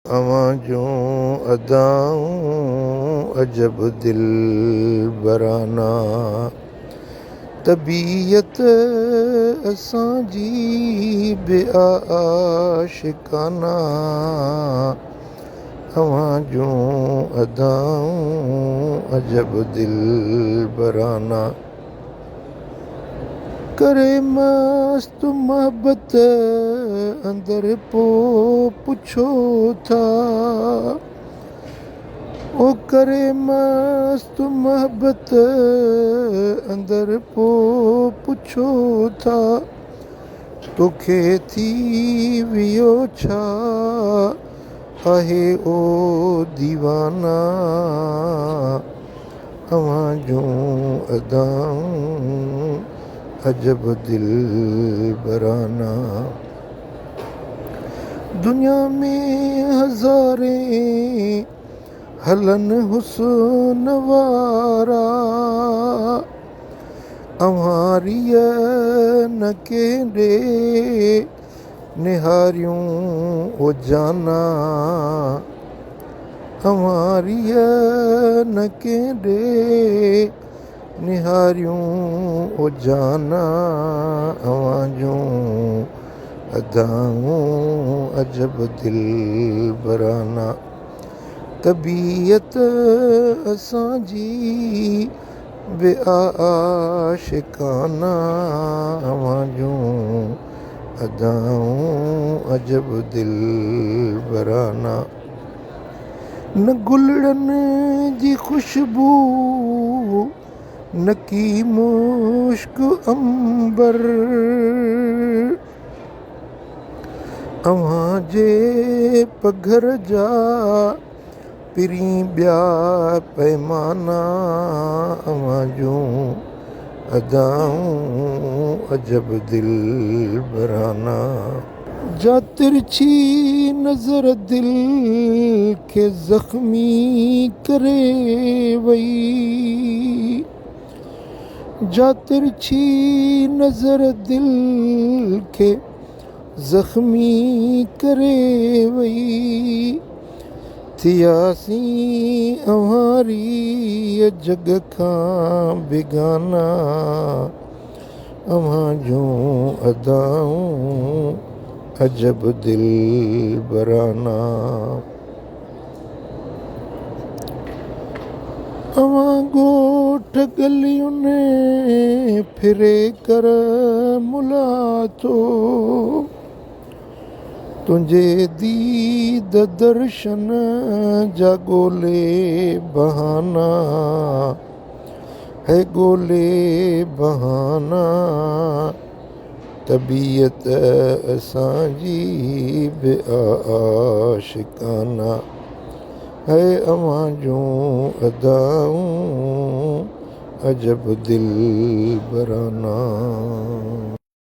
अवां जूं अदाऊं अजब दिल बराना। तबीयत असांजी बेआशिकाना। अवां जूं अदाऊं अजब दिल बराना। करे मस्त मोहब्बत अंदर पो पुछो था। ओ करे मस्त मोहब्बत अंदर पो पुछो था। तोखे थी वियो छा आहे ओ दीवाना। अवां जूं अदाऊं अजब दिल बराना। दुनिया में हज़ारे हलन हुस्न वारा। अवांरीअ न केॾे निहारियूं ओ जाना। अवांरीअ न केॾे निहारियूं ओ जाना। अवां जूं अदाऊं अजब दिल बराना। तबीयत असांजी बेआशिकाना। अवां जूं अदाऊं अजब दिल बराना। न गुलड़नि जी ख़ुशबू न की मुश्क अंबर। अवां जे पघर जा पिरीं ॿिया पैमाना। अवां जूं अदाऊं अजब दिल बराना। जा तिरछी नज़र दिल खे ज़ख्मी करे वई। जा तिरछी नज़र दिल खे ज़ख्मी करे वई। थियासीं अवांरीअ जग खां बेगाना। अवां जूं अदाऊं अजब दिल बराना। अवां ॻोठ गलियुनि फिरे कर मुला थो। तुंहिंजे दीद दर्शन जा ॻोल्हे बहाना। है ॻोल्हे बहाना। तबीयत असांजी बेआशिकाना। है अवां जूं अदाऊं अजब दिल बराना।